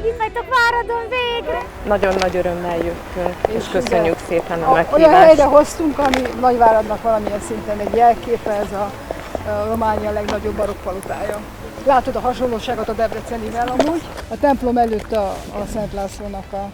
hogy itt vagytok Váradon végre! Nagyon nagy örömmel jöttünk, és köszönjük szépen a Olyan meghívást. helyre hoztunk, ami Nagyváradnak valamilyen szinten egy jelképe, ez a Románia legnagyobb barokkpalotája. Látod a hasonlóságot a debrecenivel amúgy. A templom előtt a Szent Lászlónak a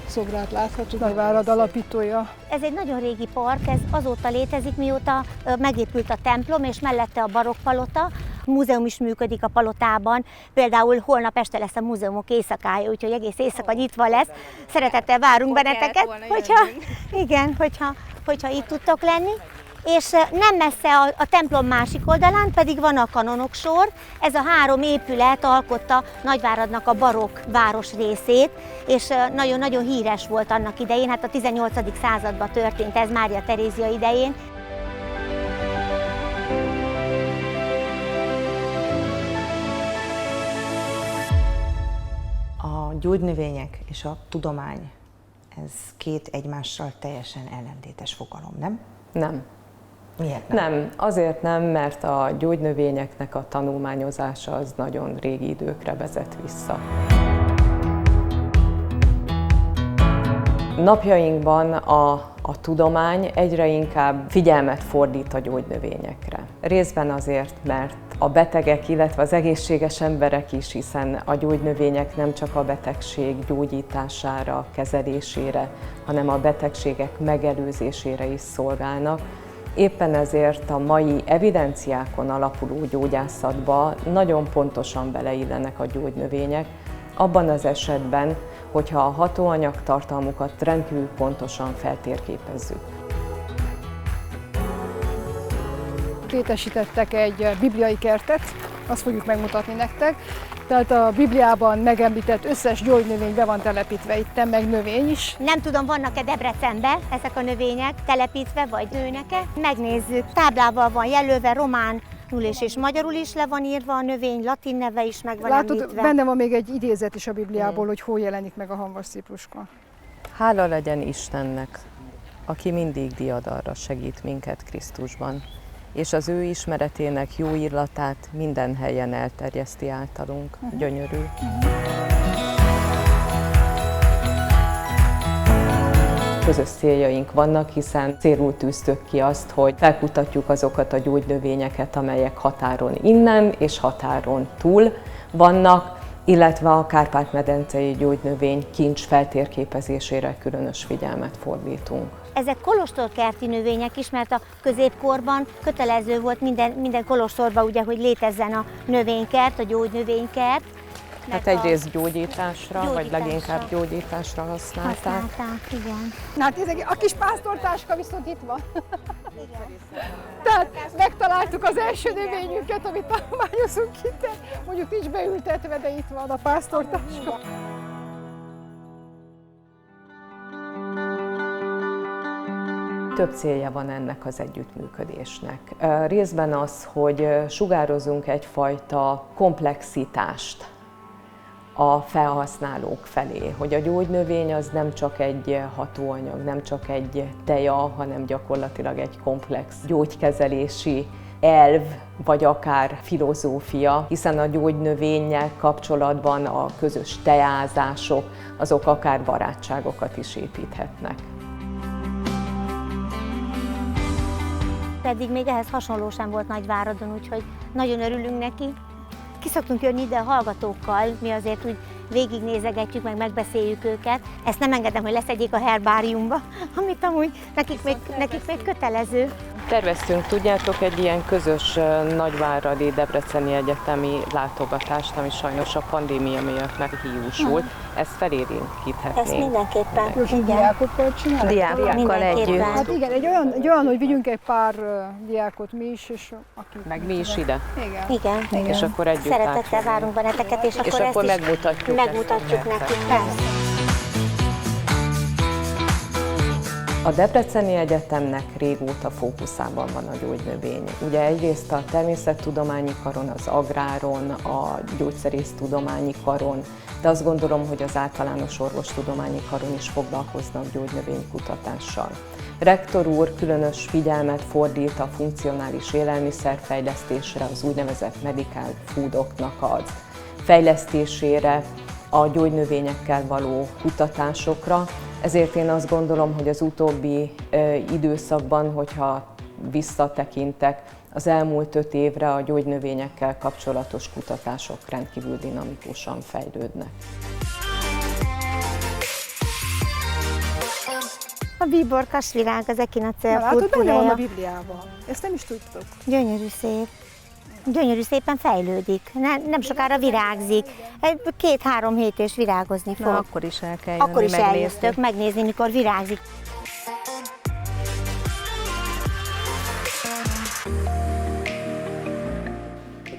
szobrát láthatod, Nagyvárad alapítója. Ez egy nagyon régi park, ez azóta létezik, mióta megépült a templom, és mellette a barokkpalota. Múzeum is működik a palotában, például holnap este lesz a múzeumok éjszakája, úgyhogy egész éjszaka nyitva lesz. Szeretettel várunk benneteket, hogyha itt tudtok lenni. És nem messze a templom másik oldalán pedig van a kanonok sor. Ez a 3 épület alkotta Nagyváradnak a barokk város részét, és nagyon-nagyon híres volt annak idején, hát a 18. században történt ez, Mária Terézia idején. A gyógynövények és a tudomány, ez két egymással teljesen ellentétes fogalom, nem? Nem. Miért nem? Nem, azért nem, mert a gyógynövényeknek a tanulmányozása az nagyon régi időkre vezet vissza. Napjainkban a tudomány egyre inkább figyelmet fordít a gyógynövényekre. Részben azért, mert a betegek, illetve az egészséges emberek is, hiszen a gyógynövények nem csak a betegség gyógyítására, kezelésére, hanem a betegségek megelőzésére is szolgálnak. Éppen ezért a mai evidenciákon alapuló gyógyászatba nagyon pontosan beleillenek a gyógynövények, abban az esetben, hogyha a hatóanyagtartalmukat rendkívül pontosan feltérképezzük. Létesítettek egy bibliai kertet, azt fogjuk megmutatni nektek. Tehát a Bibliában megemlített összes gyógynövény be van telepítve itt, meg növény is. Nem tudom, vannak-e Debrecenben ezek a növények telepítve, vagy nőnek-e? Megnézzük, táblával van jelölve, román és magyarul is le van írva a növény, latin neve is meg van említve. Látod, benne van még egy idézet is a Bibliából, hogy hol jelenik meg a hamvas cipruska. Hála legyen Istennek, aki mindig diadalra segít minket Krisztusban, és az ő ismeretének jó illatát minden helyen elterjeszti általunk. Gyönyörű. Közös céljaink vannak, hiszen célul tűztük ki azt, hogy felkutatjuk azokat a gyógynövényeket, amelyek határon innen és határon túl vannak, illetve a Kárpát-medencei gyógynövény kincs feltérképezésére különös figyelmet fordítunk. Ezek kolostorkerti növények is, mert a középkorban kötelező volt minden kolostorban, ugye, hogy létezzen a növénykert, a gyógynövénykert. Hát egyrészt gyógyításra, vagy leginkább gyógyításra használták. Igen. Na hát a kis pásztortáska viszont itt van. Tehát megtaláltuk az első növényünket, amit tanulmányozunk itt. Mondjuk nincs beültetve, de itt van a pásztortáska. Több célja van ennek az együttműködésnek. Részben az, hogy sugározunk egyfajta komplexitást a felhasználók felé, hogy a gyógynövény az nem csak egy hatóanyag, nem csak egy teja, hanem gyakorlatilag egy komplex gyógykezelési elv, vagy akár filozófia, hiszen a gyógynövénnyel kapcsolatban a közös teázások, azok akár barátságokat is építhetnek. Pedig még ehhez hasonló sem volt Nagyváradon, úgyhogy nagyon örülünk neki. Ki szoktunk jönni ide a hallgatókkal, mi azért úgy végignézegetjük, meg megbeszéljük őket. Ezt nem engedem, hogy leszedjék a herbáriumba, amit amúgy nekik még kötelező. Terveztünk, tudjátok, egy ilyen közös nagyváradi debreceni egyetemi látogatást, ami sajnos a pandémia miatt meghiúsult. Ezt felélénkíthetnénk. Ezt mindenképpen. Jó, diákokkal csináljuk? Diákokkal együtt. Hát igen, egy olyan, hogy vigyünk egy pár diákot mi is, és akik... Meg mi is ide. Igen. És akkor együtt Szeretettel várunk benneteket, és akkor ezt megmutatjuk nekik. Persze. A Debreceni Egyetemnek régóta fókuszában van a gyógynövény. Ugye egyrészt a természettudományi karon, az agráron, a gyógyszerésztudományi karon, de azt gondolom, hogy az általános orvostudományi karon is foglalkoznak gyógynövénykutatással. Rektor úr különös figyelmet fordít a funkcionális élelmiszerfejlesztésre, az úgynevezett medical foodoknak az fejlesztésére, a gyógynövényekkel való kutatásokra. Ezért én azt gondolom, hogy az utóbbi időszakban, hogyha visszatekintek, az elmúlt 5 évre a gyógynövényekkel kapcsolatos kutatások rendkívül dinamikusan fejlődnek. A bíborkas virág, az echinacea Látod, benne van a purpurea. Bibliában. Ezt nem is tudtok. Gyönyörű szép. Gyönyörű szépen fejlődik. Nem sokára virágzik. 2-3 hét és virágozni fog. Na, akkor is el kell jönni, Akkor is megnézni. eljöttök megnézni, mikor virágzik.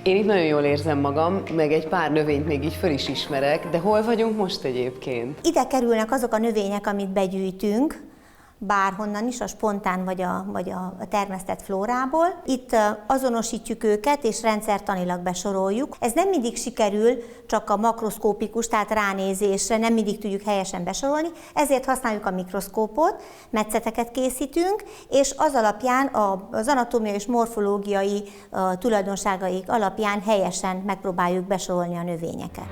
Én itt nagyon jól érzem magam, meg egy pár növényt még így föl is ismerek, de hol vagyunk most egyébként? Ide kerülnek azok a növények, amit begyűjtünk, bárhonnan is, a spontán vagy a termesztett flórából. Itt azonosítjuk őket, és rendszertanilag besoroljuk. Ez nem mindig sikerül, csak a makroszkópikus, tehát ránézésre nem mindig tudjuk helyesen besorolni, ezért használjuk a mikroszkópot, metszeteket készítünk, és az alapján, az anatómiai és morfológiai tulajdonságaik alapján helyesen megpróbáljuk besorolni a növényeket.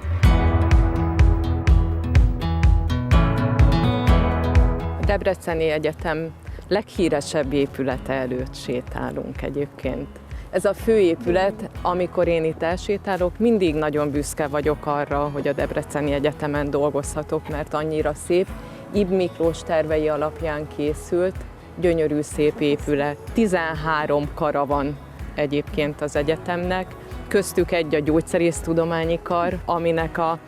A Debreceni Egyetem leghíresebb épülete előtt sétálunk egyébként. Ez a főépület, amikor én itt elsétálok, mindig nagyon büszke vagyok arra, hogy a Debreceni Egyetemen dolgozhatok, mert annyira szép. Ib Miklós tervei alapján készült, gyönyörű szép épület. 13 kara van egyébként az egyetemnek, köztük egy a gyógyszerésztudományi kar, aminek a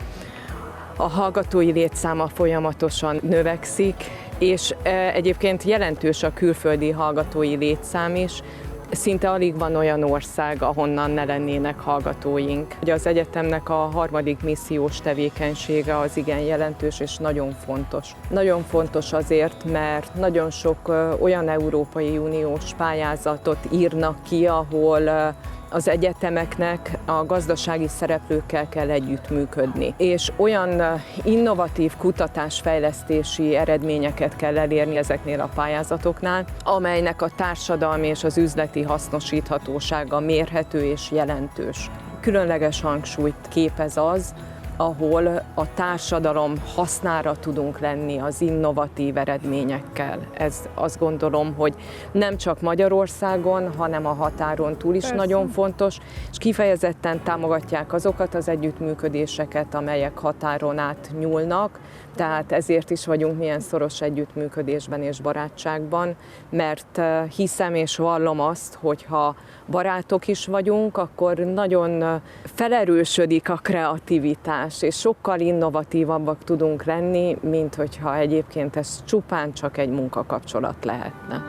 hallgatói létszáma folyamatosan növekszik, és egyébként jelentős a külföldi hallgatói létszám is. Szinte alig van olyan ország, ahonnan ne lennének hallgatóink. Ugye az egyetemnek a harmadik missziós tevékenysége az igen jelentős és nagyon fontos. Nagyon fontos azért, mert nagyon sok olyan Európai Uniós pályázatot írnak ki, ahol az egyetemeknek a gazdasági szereplőkkel kell együttműködni, és olyan innovatív kutatásfejlesztési eredményeket kell elérni ezeknél a pályázatoknál, amelynek a társadalmi és az üzleti hasznosíthatósága mérhető és jelentős. Különleges hangsúlyt képez az, ahol a társadalom hasznára tudunk lenni az innovatív eredményekkel. Ez azt gondolom, hogy nem csak Magyarországon, hanem a határon túl is Persze. nagyon fontos, és kifejezetten támogatják azokat az együttműködéseket, amelyek határon át nyúlnak, tehát ezért is vagyunk milyen szoros együttműködésben és barátságban, mert hiszem és vallom azt, hogyha barátok is vagyunk, akkor nagyon felerősödik a kreativitás, és sokkal innovatívabbak tudunk lenni, mint hogyha egyébként ez csupán csak egy munkakapcsolat lehetne.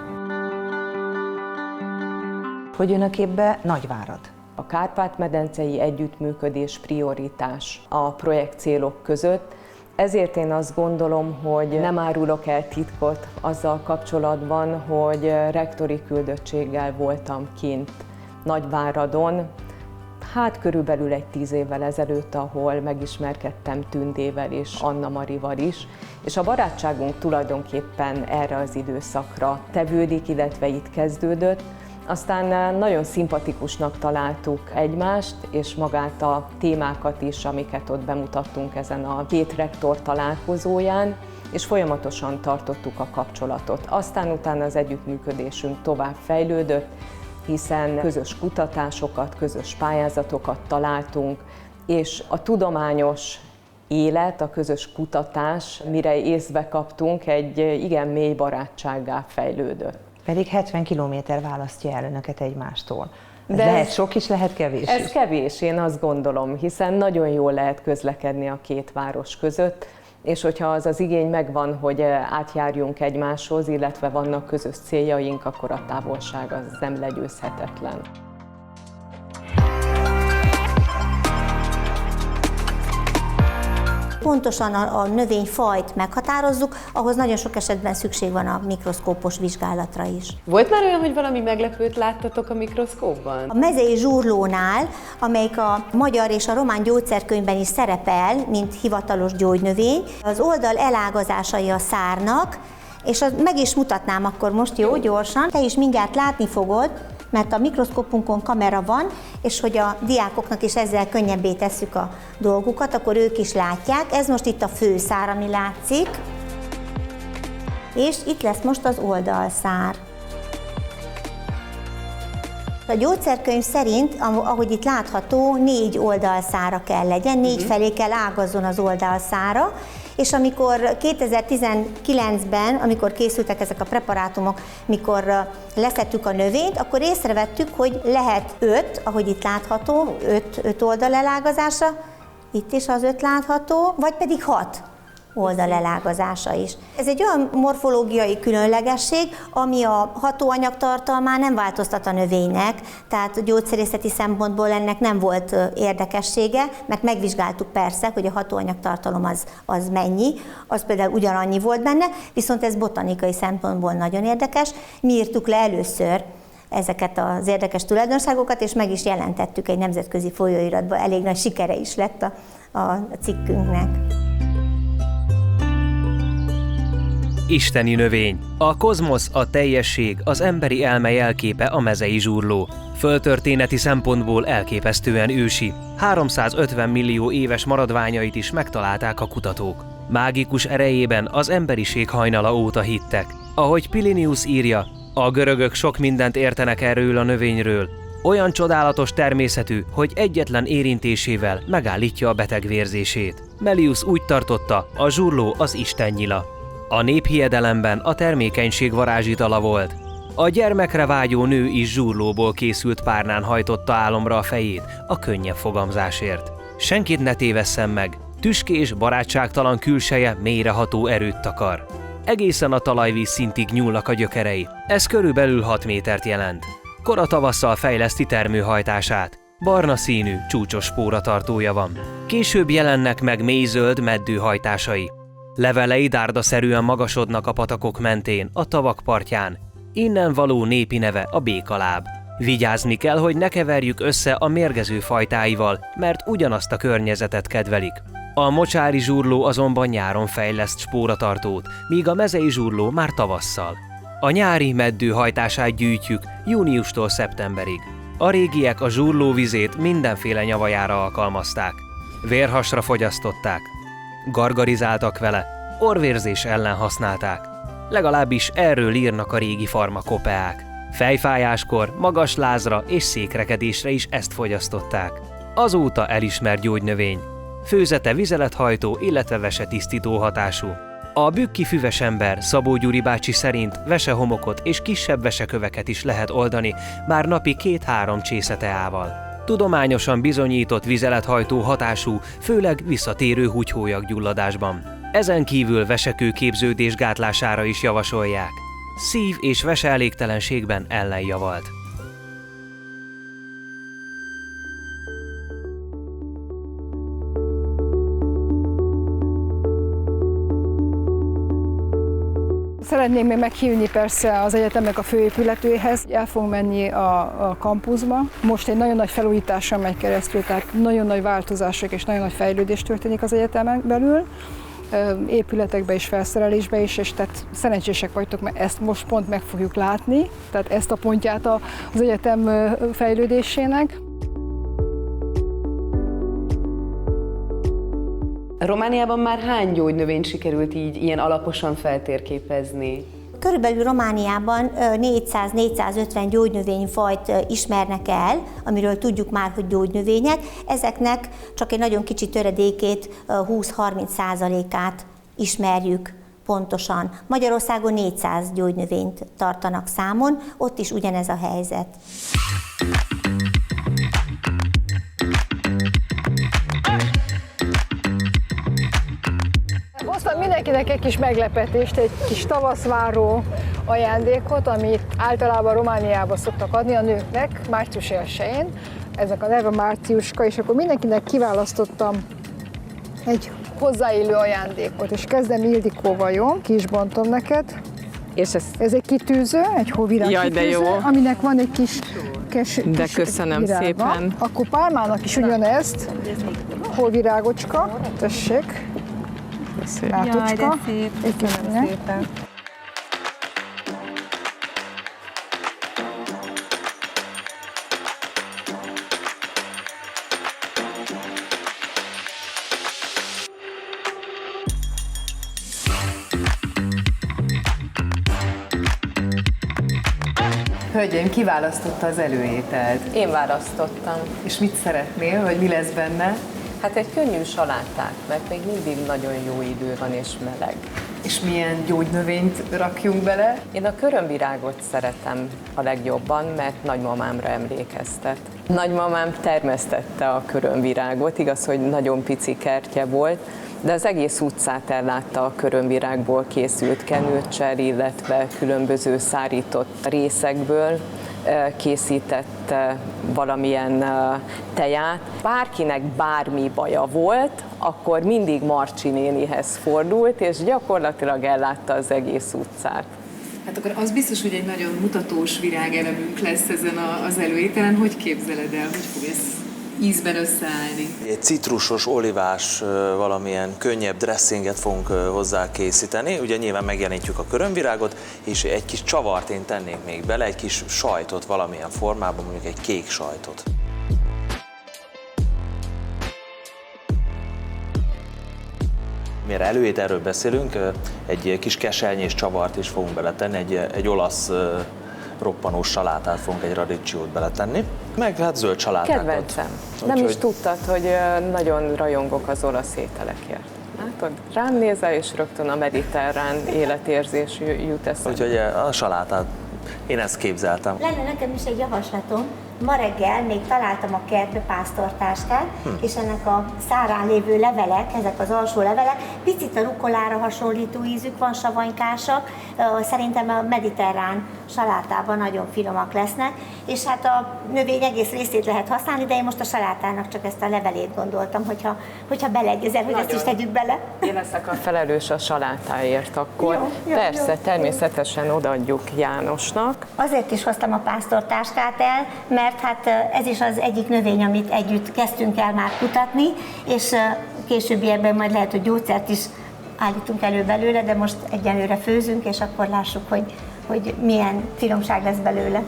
Hogy jön a képbe Nagyvárad? A Kárpát-medencei együttműködés prioritás a projekt célok között, ezért én azt gondolom, hogy nem árulok el titkot azzal kapcsolatban, hogy rektori küldöttséggel voltam kint Nagyváradon, körülbelül egy 10 évvel ezelőtt, ahol megismerkedtem Tündével és Anna Marival is, és a barátságunk tulajdonképpen erre az időszakra tevődik, illetve itt kezdődött. Aztán nagyon szimpatikusnak találtuk egymást, és magát a témákat is, amiket ott bemutattunk ezen a 2 rektor találkozóján, és folyamatosan tartottuk a kapcsolatot. Aztán utána az együttműködésünk tovább fejlődött, hiszen közös kutatásokat, közös pályázatokat találtunk, és a tudományos élet, a közös kutatás, mire észbe kaptunk, egy igen mély barátsággá fejlődött. Pedig 70 kilométer választja el önöket egymástól. Ez De lehet sok is, lehet kevés Ez is. kevés, én azt gondolom, hiszen nagyon jól lehet közlekedni a 2 város között, és hogyha az az igény megvan, hogy átjárjunk egymáshoz, illetve vannak közös céljaink, akkor a távolság az nem legyőzhetetlen. Pontosan a növényfajt meghatározzuk, ahhoz nagyon sok esetben szükség van a mikroszkópos vizsgálatra is. Volt már olyan, hogy valami meglepőt láttatok a mikroszkópban? A mezei zsurlónál, amelyik a magyar és a román gyógyszerkönyvben is szerepel, mint hivatalos gyógynövény, az oldal elágazásai a szárnak, és meg is mutatnám akkor most, jó, gyorsan. Te is mindjárt látni fogod, mert a mikroszkópunkon kamera van, és hogy a diákoknak is ezzel könnyebbé tesszük a dolgukat, akkor ők is látják. Ez most itt a főszár, ami látszik, és itt lesz most az oldalszár. A gyógyszerkönyv szerint, ahogy itt látható, 4 oldalszára kell legyen, 4 felé kell ágazzon az oldalszára, és amikor 2019-ben, amikor készültek ezek a preparátumok, mikor leszettük a növényt, akkor észrevettük, hogy lehet 5, ahogy itt látható, 5 oldal elágazása, itt is az 5 látható, vagy pedig 6 oldal elágazása is. Ez egy olyan morfológiai különlegesség, ami a hatóanyag tartalmán nem változtat a növénynek, tehát gyógyszerészeti szempontból ennek nem volt érdekessége, mert megvizsgáltuk persze, hogy a hatóanyag tartalom az mennyi, az például ugyanannyi volt benne, viszont ez botanikai szempontból nagyon érdekes. Mi írtuk le először ezeket az érdekes tulajdonságokat, és meg is jelentettük egy nemzetközi folyóiratba, elég nagy sikere is lett a cikkünknek. Isteni növény. A kozmosz, a teljesség, az emberi elme jelképe a mezei zsurló. Földtörténeti szempontból elképesztően ősi. 350 millió éves maradványait is megtalálták a kutatók. Mágikus erejében az emberiség hajnala óta hittek. Ahogy Plinius írja, a görögök sok mindent értenek erről a növényről. Olyan csodálatos természetű, hogy egyetlen érintésével megállítja a beteg vérzését. Melius úgy tartotta, a zsurló az istennyila. A néphiedelemben a termékenység varázsitala volt. A gyermekre vágyó nő is zsurlóból készült párnán hajtotta álomra a fejét a könnyebb fogamzásért. Senkit ne tévesszem meg, tüskés, barátságtalan külseje mélyreható erőt takar. Egészen a talajvíz szintig nyúlnak a gyökerei, ez körülbelül 6 métert jelent. Kora tavasszal fejleszti termőhajtását. Barna színű, csúcsos spóratartója van. Később jelennek meg mélyzöld meddőhajtásai. Levelei dárdaszerűen magasodnak a patakok mentén, a tavak partján. Innen való népi neve a békaláb. Vigyázni kell, hogy ne keverjük össze a mérgező fajtáival, mert ugyanazt a környezetet kedvelik. A mocsári zsurló azonban nyáron fejleszt spóratartót, míg a mezei zsurló már tavasszal. A nyári meddőhajtását gyűjtjük júniustól szeptemberig. A régiek a zsurlóvizét mindenféle nyavajára alkalmazták. Vérhasra fogyasztották. Gargarizáltak vele, orvérzés ellen használták. Legalábbis erről írnak a régi farmakopeák. Fejfájáskor, magas lázra és székrekedésre is ezt fogyasztották. Azóta elismert gyógynövény. Főzete vizelethajtó, illetve vesetisztító hatású. A bükki füvesember Szabó Gyuri bácsi szerint vesehomokot és kisebb veseköveket is lehet oldani már napi 2-3 csésze teával. Tudományosan bizonyított vizelethajtó hatású, főleg visszatérő húgyhólyaggyulladásban. Ezen kívül vesekőképződés gátlására is javasolják. Szív- és veseelégtelenségben ellenjavalt. Szeretném még meghívni persze az egyetemnek a főépületéhez, el fogunk menni a kampuszba. Most egy nagyon nagy felújítással megy keresztül, tehát nagyon nagy változások és nagyon nagy fejlődés történik az egyetemen belül, épületekbe és felszerelésbe is, és tehát szerencsések vagytok, mert ezt most pont meg fogjuk látni, tehát ezt a pontját az egyetem fejlődésének. Romániában már hány gyógynövényt sikerült így ilyen alaposan feltérképezni? Körülbelül Romániában 400-450 gyógynövényfajt ismernek el, amiről tudjuk már, hogy gyógynövények. Ezeknek csak egy nagyon kicsi töredékét, 20-30%-át ismerjük pontosan. Magyarországon 400 gyógynövényt tartanak számon, ott is ugyanez a helyzet. Hoztam mindenkinek egy kis meglepetést, egy kis tavaszváró ajándékot, amit általában Romániában szoktak adni a nőknek március 1-én. Ezek a neve Márciuska, és akkor mindenkinek kiválasztottam egy hozzáillő ajándékot, és kezdem Ildikóval, jó? Ki is bontom neked. És ez egy kitűző, egy hóvirág jaj, kitűző, de jó. Aminek van egy kis De köszönöm virága. szépen. Akkor Pálmának is ugyanezt, hóvirágocska, tessék. Látocska. Köszönöm szépen. Hölgyeim, ki választotta az előételt? Én választottam. És mit szeretnél, vagy mi lesz benne? Hát egy könnyű salátát, mert még mindig nagyon jó idő van és meleg. És milyen gyógynövényt rakjunk bele? Én a körömvirágot szeretem a legjobban, mert nagymamámra emlékeztet. Nagymamám termesztette a körömvirágot, igaz, hogy nagyon pici kertje volt, de az egész utcát ellátta a körömvirágból készült kenőccsel, illetve különböző szárított részekből készített valamilyen teját. Bárkinek bármi baja volt, akkor mindig Marcsi nénihez fordult, és gyakorlatilag ellátta az egész utcát. Hát akkor az biztos, hogy egy nagyon mutatós virágelemünk lesz ezen az előételen. Hogy képzeled el, hogy fog ez ízben összeállni? Egy citrusos, olivás, valamilyen könnyebb dressinget fogunk hozzá készíteni. Ugye nyilván megjelenítjük a körömvirágot, és egy kis csavart én tennék még bele, egy kis sajtot valamilyen formában, mondjuk egy kék sajtot. Mire előételről beszélünk, egy kis kesernyés csavart is fogunk beletenni, egy olasz roppanós salátát fogunk, egy radicciót beletenni, meg hát zöld salátákat. Kedvencem. Nem is tudtad, hogy nagyon rajongok az olasz ételekért. Látod? Rám nézel, és rögtön a mediterrán életérzés jut eszembe. Úgyhogy a salátát, én ezt képzeltem. Lenne nekem is egy javaslatom. Ma reggel még találtam a kertbe pásztortáskát, és ennek a szárán lévő levelek, ezek az alsó levelek, picit a rukolára hasonlító ízük van, savanykásak, szerintem a mediterrán salátában nagyon finomak lesznek, és hát a növény egész részét lehet használni, de én most a salátának csak ezt a levelét gondoltam, hogyha beleegyezel, hogy ezt is tegyük bele. Én leszek a felelős a salátáért akkor. Jó, Persze, természetesen odaadjuk Jánosnak. Azért is hoztam a pásztortáskát el, mert hát ez is az egyik növény, amit együtt kezdtünk el már kutatni, és későbbiekben majd lehet, hogy gyógyszert is állítunk elő belőle, de most egyelőre főzünk, és akkor lássuk, hogy milyen finomság lesz belőle.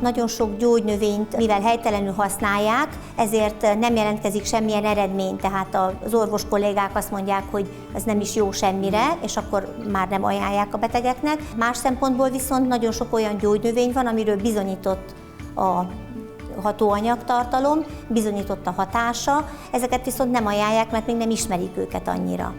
Nagyon sok gyógynövényt, mivel helytelenül használják, ezért nem jelentkezik semmilyen eredmény, tehát az orvos kollégák azt mondják, hogy ez nem is jó semmire, és akkor már nem ajánlják a betegeknek. Más szempontból viszont nagyon sok olyan gyógynövény van, amiről bizonyított a hatóanyagtartalom, bizonyított a hatása, ezeket viszont nem ajánlják, mert még nem ismerik őket annyira.